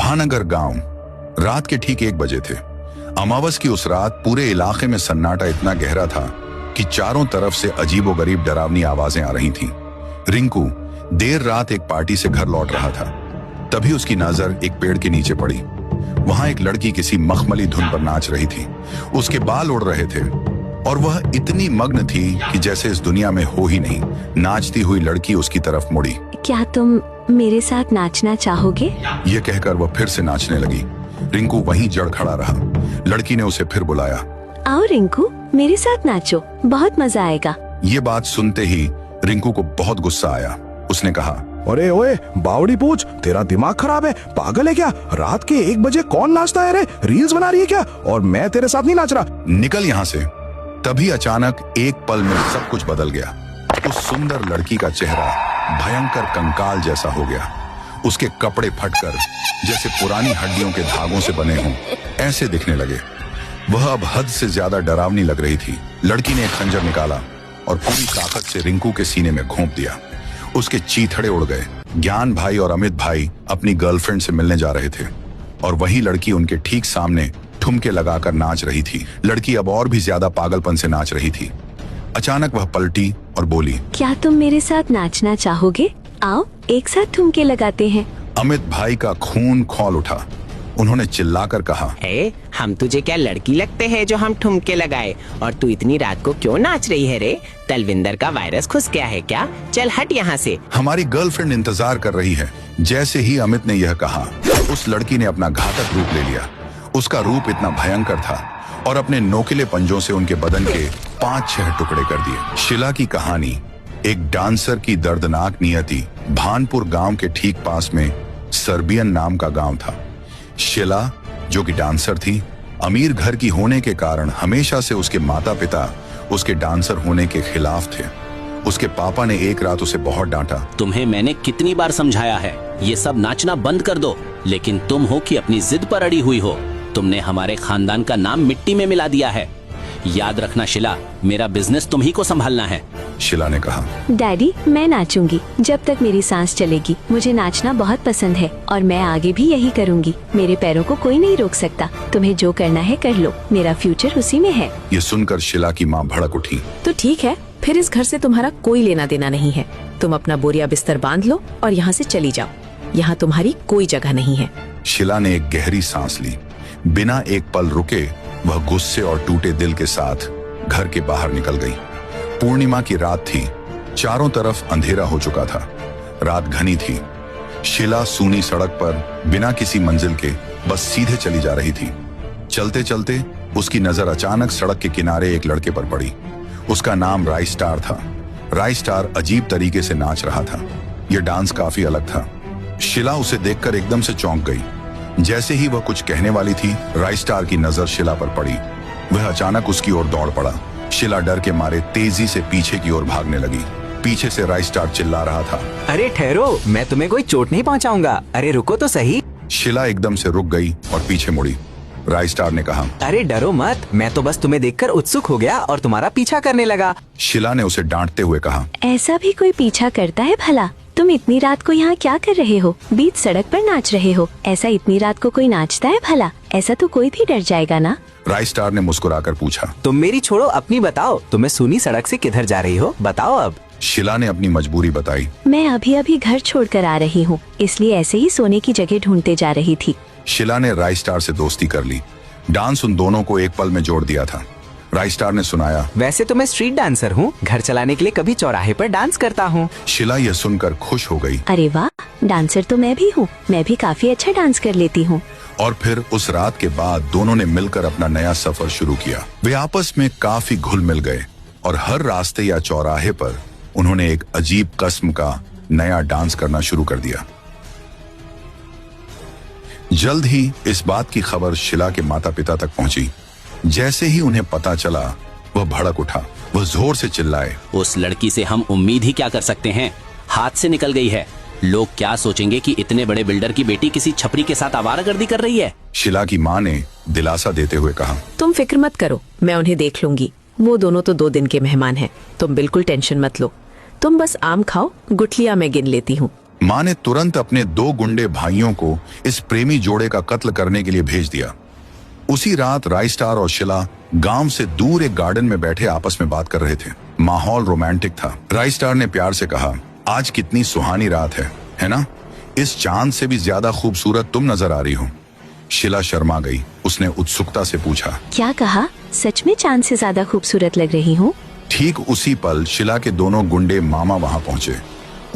भानगर गांव। रात के ठीक 1 बजे थे। अमावस की उस रात पूरे इलाके में सन्नाटा इतना गहरा था कि चारों तरफ से अजीबोगरीब डरावनी आवाजें आ रही थीं। रिंकू देर रात एक पार्टी से घर लौट रहा था। तभी उसकी नजर एक पेड़ के नीचे पड़ी। वहां एक लड़की किसी मखमली धुन पर नाच रही थी। उसके बाल उड़ रहे थे और वह इतनी मग्न थी कि जैसे इस दुनिया में हो ही नहीं। नाचती हुई लड़की उसकी तरफ मुड़ी। क्या तुम मेरे साथ नाचना चाहोगे? ये कहकर वह फिर से नाचने लगी। रिंकू वहीं जड़ खड़ा रहा। लड़की ने उसे फिर बुलाया। आओ रिंकू, मेरे साथ नाचो, बहुत मजा आएगा। ये बात सुनते ही रिंकू को बहुत गुस्सा आया। उसने कहा, अरे ओए बावड़ी पूछ, तेरा दिमाग खराब है? पागल है क्या? रात के 1 बजे कौन नाचता है रे? रील्स बना रही है क्या? और मैं तेरे साथ नहीं नाच रहा। निकल यहाँ से। तभी अचानक एक पल में सब कुछ बदल गया। उस सुंदर लड़की का चेहरा भयंकर कंकाल जैसा हो गया। उसके कपड़े फटकर जैसे पुरानी हड्डियों के धागों से बने हों ऐसे दिखने लगे। वह अब हद से ज्यादा डरावनी लग रही थी। लड़की ने एक खंजर निकाला और पूरी ताकत से रिंकू के सीने में घोंप दिया। उसके चीथड़े उड़ गए। ज्ञान भाई और अमित भाई अपनी गर्लफ्रेंड से मिलने जा रहे थे और वही लड़की उनके ठीक सामने ठुमके लगाकर नाच रही थी। लड़की अब और भी ज्यादा पागलपन से नाच रही थी। अचानक वह पलटी और बोली, क्या तुम मेरे साथ नाचना चाहोगे? आओ एक साथ ठुमके लगाते हैं। अमित भाई का खून खौल उठा। उन्होंने चिल्लाकर कहा, हम तुझे क्या लड़की लगते हैं जो हम ठुमके लगाए? और तू इतनी रात को क्यों नाच रही है रे? तलविंदर का वायरस घुस गया है क्या? चल हट यहाँ से। हमारी गर्लफ्रेंड इंतजार कर रही है। जैसे ही अमित ने यह कहा, उस लड़की ने अपना घातक रूप ले लिया। उसका रूप इतना भयंकर था और अपने नोकीले पंजों से उनके बदन के 5-6 टुकड़े कर दिए। शिला की कहानी एक डांसर की दर्दनाक नियति। भानपुर गांव के ठीक पास में सर्बियन नाम का गांव था। शिला जो कि डांसर थी, अमीर घर की होने के कारण हमेशा से उसके माता पिता उसके डांसर होने के खिलाफ थे। उसके पापा ने एक रात उसे बहुत डांटा। तुम्हें मैंने कितनी बार समझाया है ये सब नाचना बंद कर दो, लेकिन तुम हो कि अपनी जिद पर अड़ी हुई हो। तुमने हमारे खानदान का नाम मिट्टी में मिला दिया है। याद रखना शिला, मेरा बिजनेस तुम ही को संभालना है। शिला ने कहा, डैडी मैं नाचूंगी जब तक मेरी सांस चलेगी। मुझे नाचना बहुत पसंद है और मैं आगे भी यही करूंगी। मेरे पैरों को कोई नहीं रोक सकता। तुम्हें जो करना है कर लो, मेरा फ्यूचर उसी में है। ये सुनकर शिला की माँ भड़क उठी। तो ठीक है, फिर इस घर से तुम्हारा कोई लेना देना नहीं है। तुम अपना बोरिया बिस्तर बांध लो और यहाँ से चली जाओ। यहाँ तुम्हारी कोई जगह नहीं है। शिला ने एक गहरी सांस ली। बिना एक पल रुके वह गुस्से और टूटे दिल के साथ घर के बाहर निकल गई। पूर्णिमा की रात थी। चारों तरफ अंधेरा हो चुका था। रात घनी थी। शिला सूनी सड़क पर बिना किसी मंजिल के बस सीधे चली जा रही थी। चलते चलते उसकी नजर अचानक सड़क के किनारे एक लड़के पर पड़ी। उसका नाम राई स्टार था। राई स्टार अजीब तरीके से नाच रहा था। यह डांस काफी अलग था। शिला उसे देखकर एकदम से चौंक गई। जैसे ही वह कुछ कहने वाली थी, राई स्टार की नजर शिला पर पड़ी। वह अचानक उसकी ओर दौड़ पड़ा। शिला डर के मारे तेजी से पीछे की ओर भागने लगी। पीछे से राई स्टार चिल्ला रहा था, अरे ठहरो, मैं तुम्हें कोई चोट नहीं पहुंचाऊंगा। अरे रुको तो सही। शिला एकदम से रुक गई और पीछे मुड़ी। राई स्टार ने कहा, अरे डरो मत, मैं तो बस तुम्हें देखकर उत्सुक हो गया और तुम्हारा पीछा करने लगा। शिला ने उसे डांटते हुए कहा, ऐसा भी कोई पीछा करता है भला? तुम इतनी रात को यहाँ क्या कर रहे हो? बीच सड़क पर नाच रहे हो। ऐसा इतनी रात को कोई नाचता है भला? ऐसा तो कोई भी डर जाएगा ना। राई स्टार ने मुस्कुराकर पूछा, तुम मेरी छोड़ो, अपनी बताओ। तुम्हें सूनी सड़क से किधर जा रही हो, बताओ अब। शिला ने अपनी मजबूरी बताई। मैं अभी अभी घर छोड़कर आ रही हूँ, इसलिए ऐसे ही सोने की जगह ढूंढते जा रही थी। शिला ने राई स्टार से दोस्ती कर ली। डांस उन दोनों को एक पल में जोड़ दिया था। राई स्टार ने सुनाया, वैसे तो मैं स्ट्रीट डांसर हूँ, घर चलाने के लिए कभी चौराहे पर डांस करता हूँ। शिला यह सुनकर खुश हो गई। अरे वाह, डांसर तो मैं भी हूँ। मैं भी काफी अच्छा डांस कर लेती हूँ। और फिर उस रात के बाद दोनों ने मिलकर अपना नया सफर शुरू किया। वे आपस में काफी घुल मिल गए और हर रास्ते या चौराहे पर उन्होंने एक अजीब किस्म का नया डांस करना शुरू कर दिया। जल्द ही इस बात की खबर शिला के माता पिता तक पहुंची। जैसे ही उन्हें पता चला, वह भड़क उठा। वह जोर से चिल्लाए, उस लड़की से हम उम्मीद ही क्या कर सकते हैं? हाथ से निकल गई है। लोग क्या सोचेंगे कि इतने बड़े बिल्डर की बेटी किसी छपरी के साथ आवारागर्दी कर रही है। शिला की माँ ने दिलासा देते हुए कहा, तुम फिक्र मत करो, मैं उन्हें देख लूंगी। वो दोनों तो 2 दिन के मेहमान हैं। तुम बिल्कुल टेंशन मत लो। तुम बस आम खाओ, गुठलियां मैं गिन लेती हूँ। माँ ने तुरंत अपने 2 गुंडे भाइयों को इस प्रेमी जोड़े का कत्ल करने के लिए भेज दिया। उसी रात राइस्टार और शिला गांव से दूर एक गार्डन में बैठे आपस में बात कर रहे थे। माहौल रोमांटिक था। राइस्टार ने प्यार से कहा, आज कितनी सुहानी रात है ना? इस चांद से भी ज्यादा खूबसूरत तुम नजर आ रही हो। शिला शर्मा गई। उसने उत्सुकता से पूछा, क्या कहा? सच में चांद से ज्यादा खूबसूरत लग रही हूँ? ठीक उसी पल शिला के दोनों गुंडे मामा वहां पहुंचे।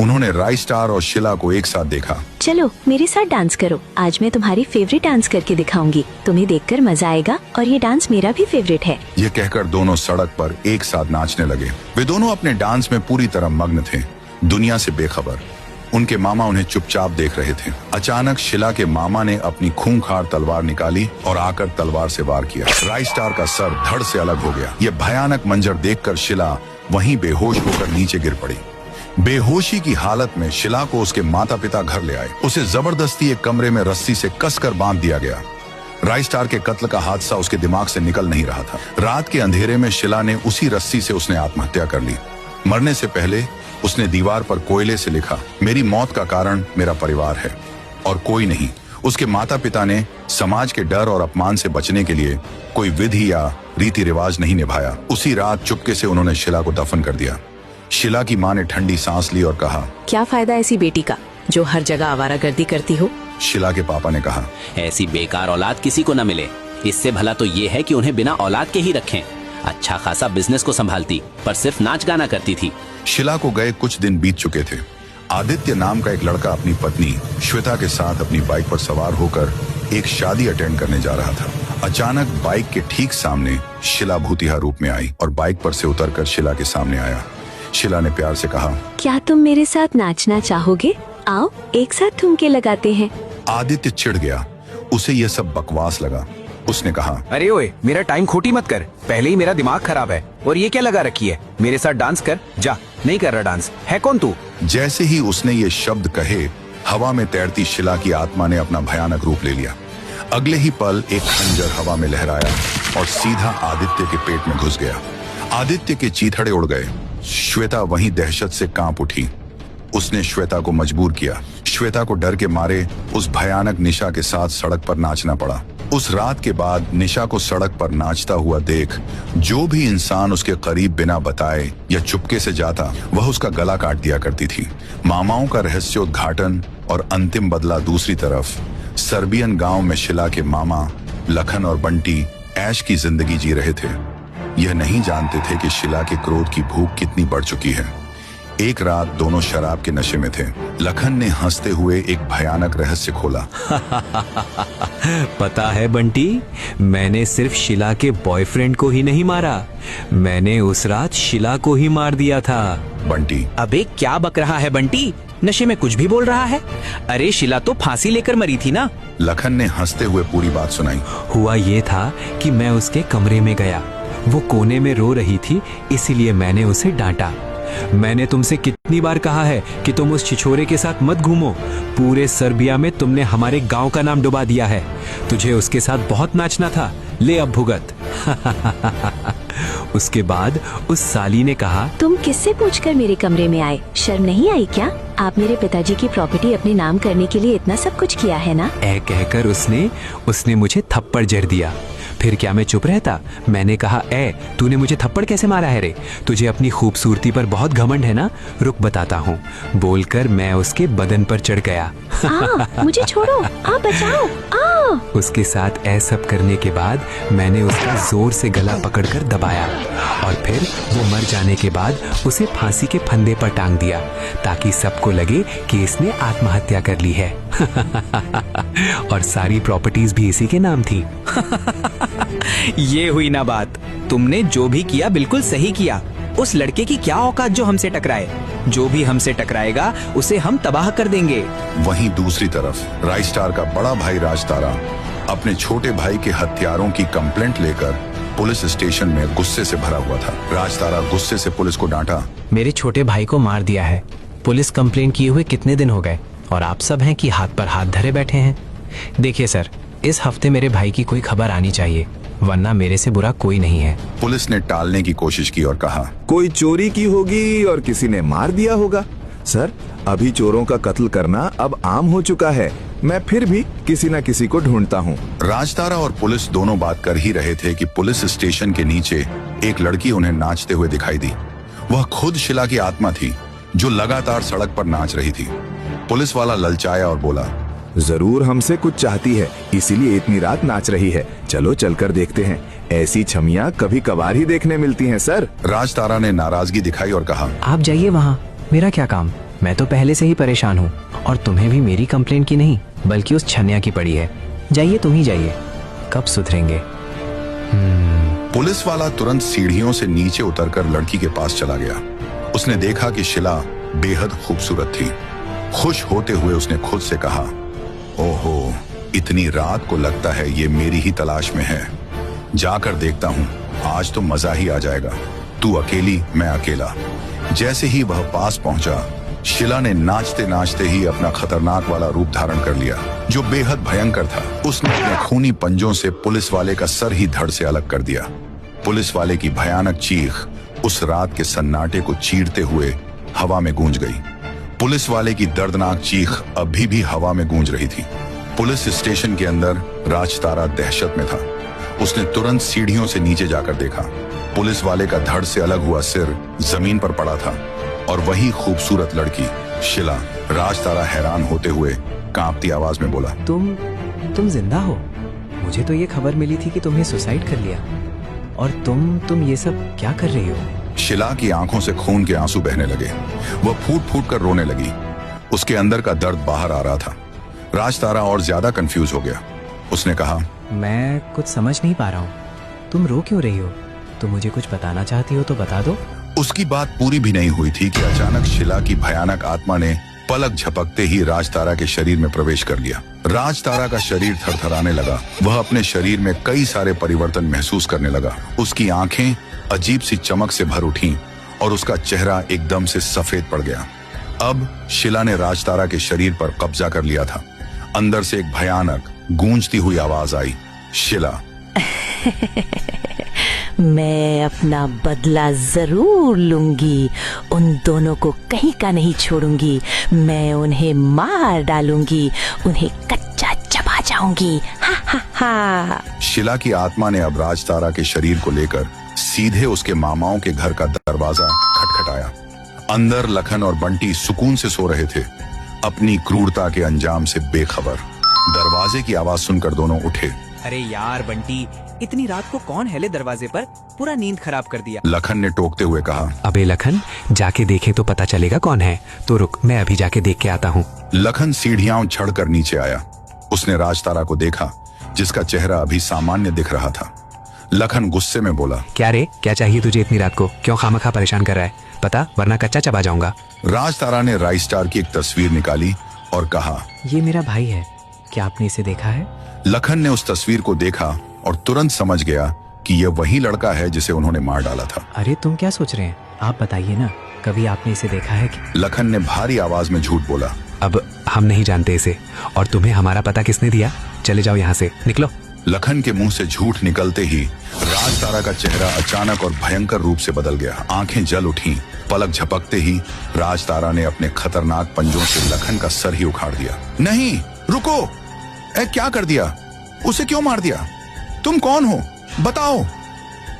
उन्होंने राइस्टार और शिला को एक साथ देखा। चलो मेरे साथ डांस करो, आज मैं तुम्हारी फेवरेट डांस करके दिखाऊंगी। तुम्हें देखकर मजा आएगा और ये डांस मेरा भी फेवरेट है। ये कहकर दोनों सड़क पर एक साथ नाचने लगे। वे दोनों अपने डांस में पूरी तरह मग्न थे, दुनिया से बेखबर। उनके मामा उन्हें चुपचाप देख रहे थे। अचानक शिला के मामा ने अपनी खूंखार तलवार निकाली और आकर तलवार से वार किया। राइस्टार का सर धड़ से अलग हो गया। यह भयानक मंजर देखकर शिला वहीं बेहोश होकर नीचे गिर पड़ी। बेहोशी की हालत में शिला को उसके माता पिता घर ले आए। उसे जबरदस्ती एक कमरे में रस्सी से कसकर बांध दिया गया। राइस्टार के कत्ल का हादसा उसके दिमाग से निकल नहीं रहा था। रात के अंधेरे में शिला ने उसी रस्सी से उसने आत्महत्या कर ली। मरने से पहले उसने दीवार पर कोयले से लिखा, मेरी मौत का कारण मेरा परिवार है और कोई नहीं। उसके माता पिता ने समाज के डर और अपमान से बचने के लिए कोई विधि या रीति रिवाज नहीं निभाया। उसी रात चुपके से उन्होंने शिला को दफन कर दिया। शिला की माँ ने ठंडी सांस ली और कहा, क्या फायदा ऐसी बेटी का जो हर जगह आवारागर्दी करती हो? शिला के पापा ने कहा, ऐसी बेकार औलाद किसी को न मिले। इससे भला तो ये है कि उन्हें बिना औलाद के ही रखें। अच्छा खासा बिजनेस को संभालती, पर सिर्फ नाच गाना करती थी। शिला को गए कुछ दिन बीत चुके थे। आदित्य नाम का एक लड़का अपनी पत्नी श्वेता के साथ अपनी बाइक पर सवार होकर एक शादी अटेंड करने जा रहा था। अचानक बाइक के ठीक सामने शिला भूतिया रूप में आई और बाइक पर से उतरकर शिला के सामने आया। शिला ने प्यार से कहा, क्या तुम मेरे साथ नाचना चाहोगे? आओ एक साथ ठुमके लगाते हैं। आदित्य चिढ़ गया। उसे यह सब बकवास लगा। उसने कहा, अरे ओए, मेरा टाइम खोटी मत कर। पहले ही मेरा दिमाग खराब है और ये क्या लगा रखी है? मेरे साथ डांस कर। जा, नहीं कर रहा डांस। है कौन तू? जैसे ही उसने ये शब्द कहे, हवा में तैरती शिला की आत्मा ने अपना भयानक रूप ले लिया। अगले ही पल एक खंजर हवा में लहराया और सीधा आदित्य के पेट में घुस गया। आदित्य के चीथड़े उड़ गए। श्वेता वहीं दहशत से कांप उठी। उसने श्वेता को मजबूर किया। श्वेता को डर के मारे उस भयानक निशा के साथ सड़क पर नाचना पड़ा। उस रात के बाद निशा को सड़क पर नाचता हुआ देख जो भी इंसान उसके करीब बिना बताए या चुपके से जाता, वह उसका गला काट दिया करती थी। मामाओं का रहस्योद्घाटन और अंतिम बदला। दूसरी तरफ सर्बियन गांव में शिला के मामा लखन और बंटी ऐश की जिंदगी जी रहे थे। यह नहीं जानते थे कि शिला के क्रोध की भूख कितनी बढ़ चुकी है। एक रात दोनों शराब के नशे में थे। लखन ने हंसते हुए एक भयानक रहस्य खोला। पता है बंटी, मैंने सिर्फ शिला के बॉयफ्रेंड को ही नहीं मारा, मैंने उस रात शिला को ही मार दिया था। बंटी, अबे क्या बक रहा है बंटी? नशे में कुछ भी बोल रहा है। अरे शिला तो फांसी लेकर मरी थी ना। लखन ने हंसते हुए पूरी बात सुनाई। हुआ ये था कि मैं उसके कमरे में गया, वो कोने में रो रही थी, इसीलिए मैंने उसे डांटा। मैंने तुमसे कितनी बार कहा है कि तुम उस छिछोरे के साथ मत घूमो। पूरे सर्बिया में तुमने हमारे गांव का नाम डुबा दिया है। तुझे उसके साथ बहुत नाचना था, ले अब भुगत। उसके बाद उस साली ने कहा, तुम किससे पूछकर मेरे कमरे में आए? शर्म नहीं आई क्या? आप मेरे पिताजी की प्रॉपर्टी अपने नाम करने के लिए इतना सब कुछ किया है ना? ऐ कहकर उसने मुझे थप्पड़ जड़ दिया। फिर क्या मैं चुप रहता? मैंने कहा, तूने मुझे थप्पड़ कैसे मारा है रे? तुझे अपनी खूबसूरती पर बहुत घमंड है ना? रुक बताता हूँ। बोलकर मैं उसके बदन पर चढ़ गया। मुझे छोड़ो, बचाओ। उसके साथ सब करने के बाद मैंने उसका जोर से गला पकड़कर दबाया और फिर वो मर जाने के बाद उसे फांसी के फंदे पर टांग दिया ताकि सबको लगे कि इसने आत्महत्या कर ली है। और सारी प्रॉपर्टीज भी इसी के नाम थी। ये हुई ना बात। तुमने जो भी किया बिल्कुल सही किया। उस लड़के की क्या औकात जो हमसे टकराए? जो भी हमसे टकराएगा उसे हम तबाह कर देंगे। वहीं दूसरी तरफ राइस्टार का बड़ा भाई राजतारा अपने छोटे भाई के हत्यारों की कंप्लेंट लेकर पुलिस स्टेशन में गुस्से से भरा हुआ था। राजतारा गुस्से से पुलिस को डांटा, मेरे छोटे भाई को मार दिया है। पुलिस कंप्लेंट किए हुए कितने दिन हो गए और आप सब हैं कि हाथ पर हाथ धरे बैठे हैं। देखिए सर, इस हफ्ते मेरे भाई की कोई खबर आनी चाहिए, वरना मेरे से बुरा कोई नहीं है। पुलिस ने टालने की कोशिश की और कहा, कोई चोरी की होगी और किसी ने मार दिया होगा। सर, अभी चोरों का कत्ल करना अब आम हो चुका है। मैं फिर भी किसी न किसी को ढूंढता हूँ। राजतारा और पुलिस दोनों बात कर ही रहे थे कि पुलिस स्टेशन के नीचे एक लड़की उन्हें नाचते हुए दिखाई दी। वह खुद शिला की आत्मा थी जो लगातार सड़क पर नाच रही थी। पुलिस वाला ललचाया और बोला, जरूर हमसे कुछ चाहती है, इसीलिए इतनी रात नाच रही है। चलो चलकर देखते हैं। ऐसी छमियां कभी कभार ही देखने मिलती हैं सर। राजतारा ने नाराजगी दिखाई और कहा, आप जाइए वहाँ, मेरा क्या काम। मैं तो पहले से ही परेशान हूँ और तुम्हें भी मेरी कंप्लेंट की नहीं बल्कि उस छन्या की पड़ी है। जाइए, तुम ही जाइए, कब सुधरेंगे। पुलिस वाला तुरंत सीढ़ियों से नीचे उतरकर लड़की के पास चला गया। उसने देखा कि शिला बेहद खूबसूरत थी। खुश होते हुए उसने खुद से कहा, ओहो, इतनी रात को लगता है ये मेरी ही तलाश में है। जाकर देखता हूँ, आज तो मजा ही आ जाएगा। तू अकेली, मैं अकेला। जैसे ही वह पास पहुंचा, शिला ने नाचते नाचते ही अपना खतरनाक वाला रूप धारण कर लिया जो बेहद भयंकर था। उसने अपने खूनी पंजों से पुलिस वाले का सर ही धड़ से अलग कर दिया। पुलिस वाले की भयानक चीख उस रात के सन्नाटे को चीरते हुए हवा में गूंज गई। पुलिस वाले की दर्दनाक चीख अभी भी हवा में गूंज रही थी। पुलिस स्टेशन के अंदर राजतारा दहशत में था। उसने तुरंत सीढ़ियों से नीचे जाकर देखा। पुलिस वाले का धड़ से अलग हुआ सिर जमीन पर पड़ा था और वही खूबसूरत लड़की शिला। राजतारा हैरान होते हुए कांपती आवाज में बोला, तुम जिंदा हो? मुझे तो ये खबर मिली थी कि तुमने सुसाइड कर लिया, और तुम ये सब क्या कर रही हो? शिला की आंखों से खून के आंसू बहने लगे। वह फूट फूट कर रोने लगी। उसके अंदर का दर्द बाहर आ रहा था। राजतारा और ज्यादा कंफ्यूज हो गया। उसने कहा, मैं कुछ समझ नहीं पा रहा हूँ। तुम रो क्यों रही हो? तुम मुझे कुछ बताना चाहती हो तो बता दो। उसकी बात पूरी भी नहीं हुई थी कि अचानक शिला की भयानक आत्मा ने पलक झपकते ही राजतारा के शरीर में प्रवेश कर लिया। राजतारा का शरीर थरथराने लगा। वह अपने शरीर में कई सारे परिवर्तन महसूस करने लगा। उसकी आंखें अजीब सी चमक से भर उठी और उसका चेहरा एकदम से सफेद पड़ गया। अब शिला ने राजतारा के शरीर पर कब्जा कर लिया था। अंदर से एक भयानक गूंजती हुई आवाज आई, शिला, मैं अपना बदला जरूर लूंगी। उन दोनों को कहीं का नहीं छोड़ूंगी। मैं उन्हें मार डालूंगी, उन्हें कच्चा चबा जाऊंगी। हा हा हा। शिला की आत्मा ने अब राजतारा के शरीर को लेकर सीधे उसके मामाओं के घर का दरवाजा खटखटाया। अंदर लखन और बंटी सुकून से सो रहे थे, अपनी क्रूरता के अंजाम से बेखबर। दरवाजे की आवाज सुनकर दोनों उठे। अरे यार बंटी, इतनी रात को कौन हेले दरवाजे पर? पूरा नींद खराब कर दिया। लखन ने टोकते हुए कहा, अबे लखन, जाके देखे तो पता चलेगा कौन है। तो रुक, मैं अभी जाके देख के आता हूँ। लखन सीढ़ियां चढ़कर नीचे आया। उसने राजतारा को देखा जिसका चेहरा अभी सामान्य दिख रहा था। लखन गुस्से में बोला, क्या रे, क्या चाहिए तुझे इतनी रात को? क्यों खामखा परेशान कर रहा है? पता, वरना कच्चा चबा जाऊंगा। राजतारा ने राइस्टार की एक तस्वीर निकाली और कहा, ये मेरा भाई है, क्या आपने इसे देखा है? लखन ने उस तस्वीर को देखा और तुरंत समझ गया कि यह वही लड़का है जिसे उन्होंने मार डाला था। अरे तुम क्या सोच रहे हैं? आप बताइए ना, कभी आपने इसे देखा है कि? लखन ने भारी आवाज में झूठ बोला, अब हम नहीं जानते इसे, और तुम्हें हमारा पता किसने दिया? चले जाओ यहाँ से, निकलो। लखन के मुंह से झूठ निकलते ही राजतारा का चेहरा अचानक और भयंकर रूप से बदल गया। आंखें जल उठी। पलक झपकते ही राजतारा ने अपने खतरनाक पंजों से लखन का सर ही उखाड़ दिया। नहीं, रुको, क्या कर दिया? उसे क्यों मार दिया? तुम कौन हो, बताओ।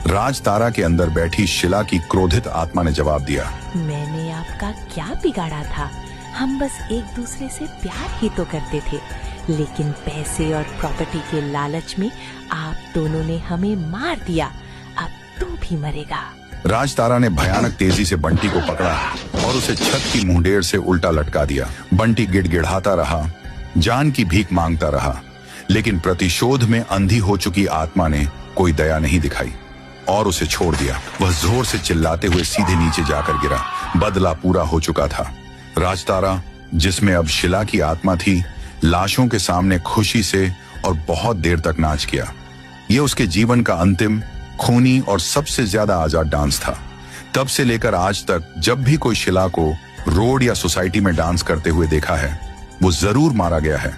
राजतारा के अंदर बैठी शिला की क्रोधित आत्मा ने जवाब दिया, मैंने आपका क्या बिगाड़ा था? हम बस एक दूसरे से प्यार ही तो करते थे, लेकिन पैसे और प्रॉपर्टी के लालच में आप दोनों ने हमें मार दिया। अब तू भी मरेगा। राजतारा ने भयानक तेजी से बंटी को पकड़ा और उसे छत की मुंडेर से उल्टा लटका दिया। बंटी गिड़गिड़ाता रहा, जान की भीख मांगता रहा, लेकिन प्रतिशोध में अंधी हो चुकी आत्मा ने कोई दया नहीं दिखाई और उसे छोड़ दिया। वह जोर से चिल्लाते हुए सीधे नीचे जाकर गिरा। बदला पूरा हो चुका था। राजतारा, जिसमें अब शिला की आत्मा थी, लाशों के सामने खुशी से और बहुत देर तक नाच किया। यह उसके जीवन का अंतिम, खूनी और सबसे ज्यादा आजाद डांस था। तब से लेकर आज तक जब भी कोई शिला को रोड या सोसाइटी में डांस करते हुए देखा है, वो जरूर मारा गया है।